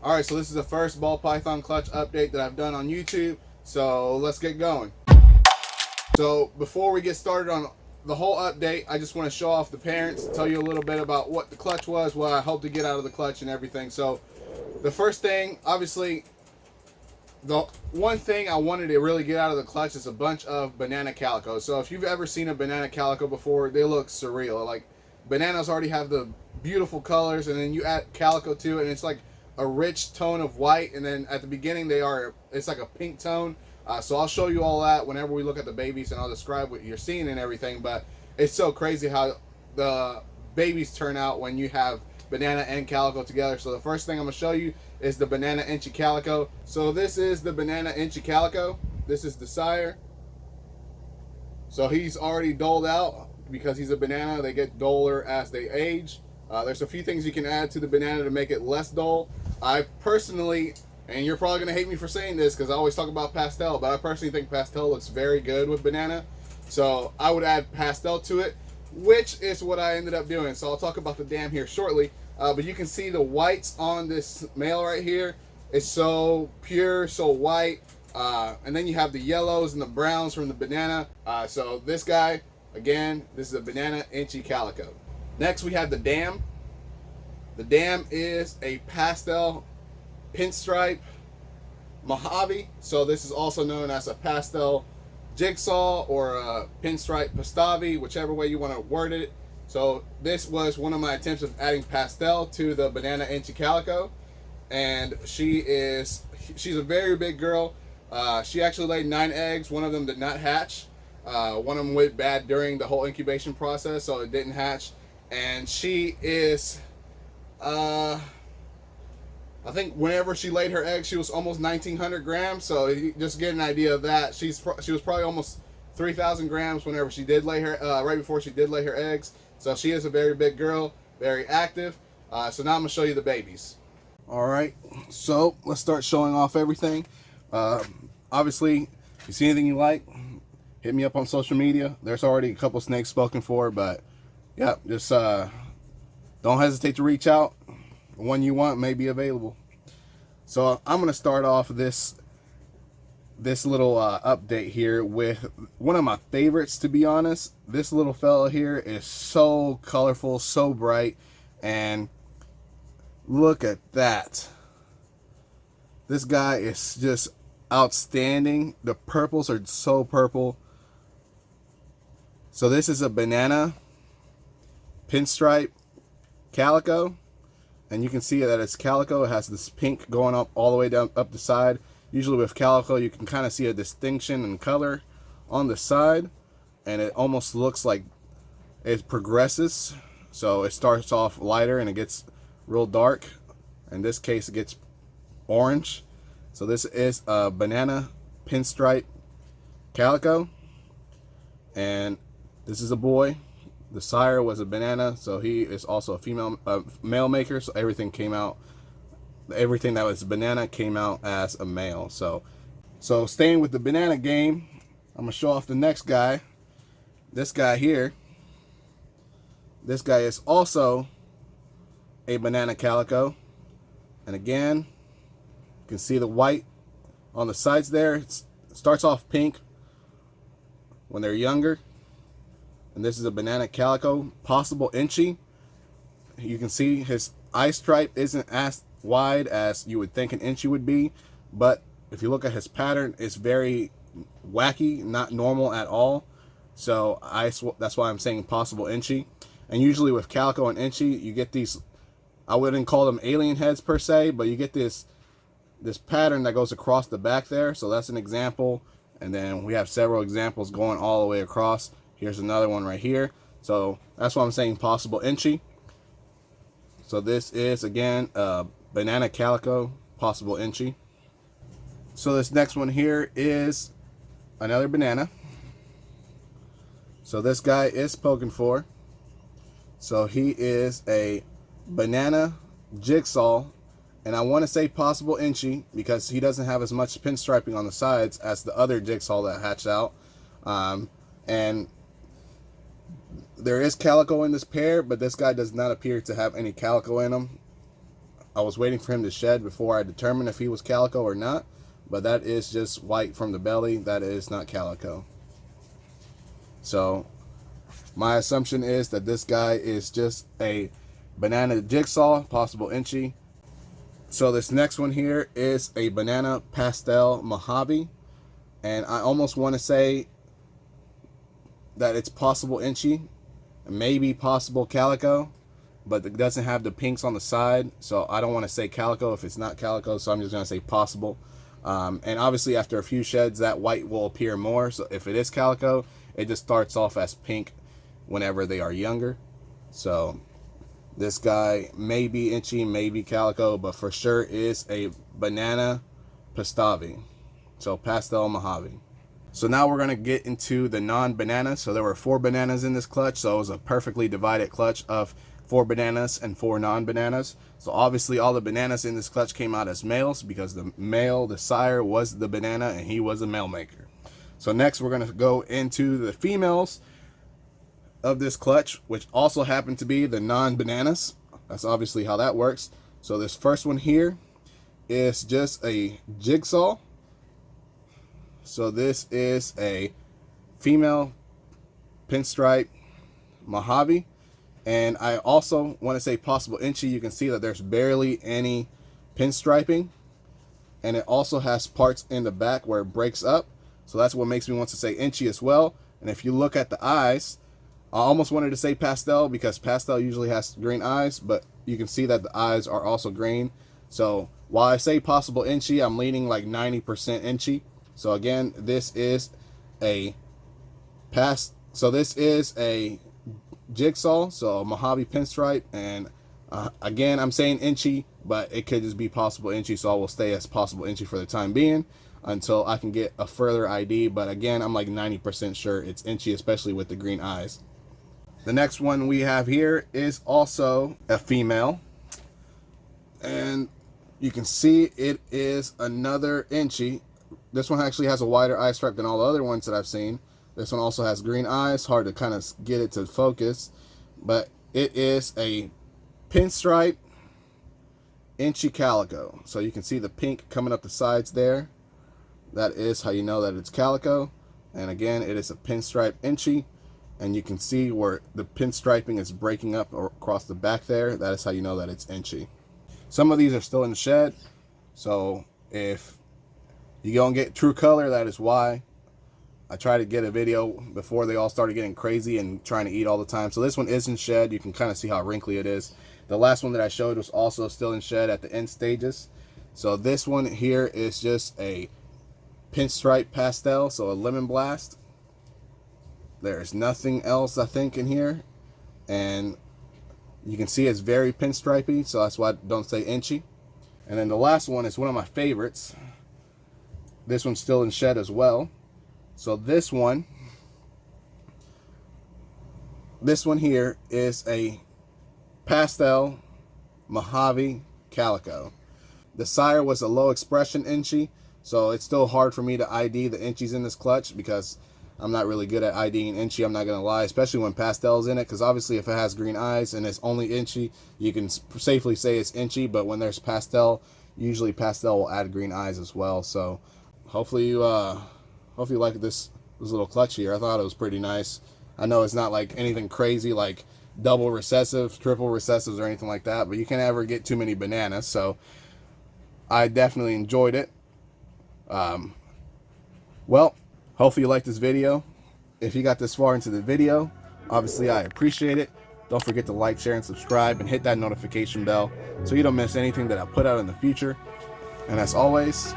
Alright, so this is the first ball python clutch update that I've done on YouTube, so let's get going. So before we get started on the whole update, I just want to show off the parents, tell you a little bit about what the clutch was, what I hope to get out of the clutch and everything. So the first thing, obviously, the one thing I wanted to really get out of the clutch is a bunch of banana calico. So if you've ever seen a banana calico before, they look surreal. Like, bananas already have the beautiful colors, and then you add calico to it, and it's like a rich tone of white, and then at the beginning it's like a pink tone. So I'll show you all that whenever we look at the babies, and I'll describe what you're seeing and everything. But it's so crazy how the babies turn out when you have banana and calico together. So the first thing I'm going to show you is the banana Enchi Calico. So this is the banana Enchi Calico. This is the sire. So he's already doled out because he's a banana. They get duller as they age. There's a few things you can add to the banana to make it less dull. I personally, and you're probably going to hate me for saying this because I always talk about Pastel, but I personally think Pastel looks very good with banana. So I would add Pastel to it, which is what I ended up doing. So I'll talk about the dam here shortly. But you can see the whites on this male right here. It's so pure, so white. And then you have the yellows and the browns from the banana. So this guy, again, this is a banana Enchi Calico. Next we have the dam. The dam is a pastel pinstripe Mojave. So this is also known as a pastel jigsaw or a pinstripe pastavi, whichever way you want to word it. So this was one of my attempts of adding pastel to the banana Enchi Calico, and she's a very big girl. She actually laid 9 eggs. One of them did not hatch. One of them went bad during the whole incubation process, so it didn't hatch. And she is, I think whenever she laid her egg, she was almost 1,900 grams. So you just get an idea of that. She was probably almost 3,000 grams whenever she did lay her, right before she did lay her eggs. So she is a very big girl, very active. So now I'm gonna show you the babies. All right, so let's start showing off everything. Obviously, if you see anything you like, hit me up on social media. There's already a couple snakes spoken for, but yeah, just don't hesitate to reach out. The one you want may be available. So I'm gonna start off this little update here with one of my favorites, to be honest. This little fella here is so colorful, so bright, and look at that. This guy is just outstanding. The purples are so purple. So this is a banana pinstripe calico, and you can see that it's calico. It has this pink going up all the way down up the side. Usually with calico you can kind of see a distinction in color on the side, and it almost looks like it progresses. So it starts off lighter and it gets real dark. In this case it gets orange. So this is a banana pinstripe calico, and this is a boy. The sire was a banana, so he is also a male maker. So everything that was banana came out as a male. So staying with the banana game, I'm gonna show off the next guy. This guy here. This guy is also a banana calico, and again, you can see the white on the sides there. It starts off pink when they're younger. And this is a banana calico, possible Enchi. You can see his eye stripe isn't as wide as you would think an Enchi would be, but if you look at his pattern, it's very wacky, not normal at all. So that's why I'm saying possible Enchi. And usually with calico and Enchi, you get these, I wouldn't call them alien heads per se, but you get this pattern that goes across the back there. So that's an example, and then we have several examples going all the way across. Here's another one right here. So that's why I'm saying possible Enchi. So this is, again, banana calico, possible Enchi. So this next one here is another banana. So this guy is spoken for. So he is a banana jigsaw, and I want to say possible Enchi because he doesn't have as much pinstriping on the sides as the other jigsaw that hatched out. And there is calico in this pair, but this guy does not appear to have any calico in him. I was waiting for him to shed before I determined if he was Calico or not, but that is just white from the belly. That is not Calico. So my assumption is that this guy is just a banana jigsaw, possible Enchi. So this next one here is a banana Pastel Mojave, and I almost want to say that it's possible Enchi, maybe possible Calico, but it doesn't have the pinks on the side, so I don't want to say Calico if it's not Calico, so I'm just going to say possible. And obviously after a few sheds, that white will appear more, so if it is Calico, it just starts off as pink whenever they are younger. So this guy may be Enchi, maybe Calico, but for sure is a banana Pastavi, so Pastel Mojave. So now we're going to get into the non-bananas. So there were 4 bananas in this clutch, so it was a perfectly divided clutch of 4 bananas and 4 non-bananas. So obviously all the bananas in this clutch came out as males because the male, the sire, was the banana and he was a male maker. So next we're going to go into the females of this clutch, which also happen to be the non-bananas. That's obviously how that works. So this first one here is just a jigsaw. So this is a female pinstripe Mojave, and I also want to say possible Enchi. You can see that there's barely any pinstriping, and it also has parts in the back where it breaks up, so that's what makes me want to say Enchi as well. And if you look at the eyes, I almost wanted to say Pastel because Pastel usually has green eyes, but you can see that the eyes are also green. So while I say possible Enchi, I'm leaning like 90% Enchi. So again, this is a jigsaw, so a Mojave pinstripe, and again, I'm saying Enchi, but it could just be possible Enchi, so I will stay as possible Enchi for the time being until I can get a further ID. But again, I'm like 90% sure it's Enchi, especially with the green eyes. The next one we have here is also a female, and you can see it is another Enchi. This one actually has a wider eye stripe than all the other ones that I've seen. This one also has green eyes. Hard to kind of get it to focus, but it is a pinstripe Enchi Calico. So you can see the pink coming up the sides there. That is how you know that it's Calico. And again, it is a pinstripe Enchi, and you can see where the pinstriping is breaking up across the back there. That is how you know that it's Enchi. Some of these are still in the shed, so if you don't get true color, that is why. I tried to get a video before they all started getting crazy and trying to eat all the time. So this one is in shed. You can kind of see how wrinkly it is. The last one that I showed was also still in shed at the end stages. So this one here is just a pinstripe pastel, so a lemon blast. There's nothing else, I think, in here. And you can see it's very pinstripey, so that's why I don't say Enchi. And then the last one is one of my favorites. This one's still in shed as well. So this one here is a Pastel Mojave Calico. The sire was a low expression Enchi, so it's still hard for me to ID the Enchis in this clutch because I'm not really good at IDing Enchi, I'm not going to lie, especially when Pastel's in it, because obviously if it has green eyes and it's only Enchi, you can safely say it's Enchi, but when there's Pastel, usually Pastel will add green eyes as well. So hopefully you like this little clutch here. I thought it was pretty nice. I know it's not like anything crazy like double recessive, triple recessives or anything like that, but you can't ever get too many bananas, so I definitely enjoyed it. Well, hopefully you liked this video. If you got this far into the video, obviously I appreciate it. Don't forget to like, share, and subscribe, and hit that notification bell so you don't miss anything that I put out in the future. And as always,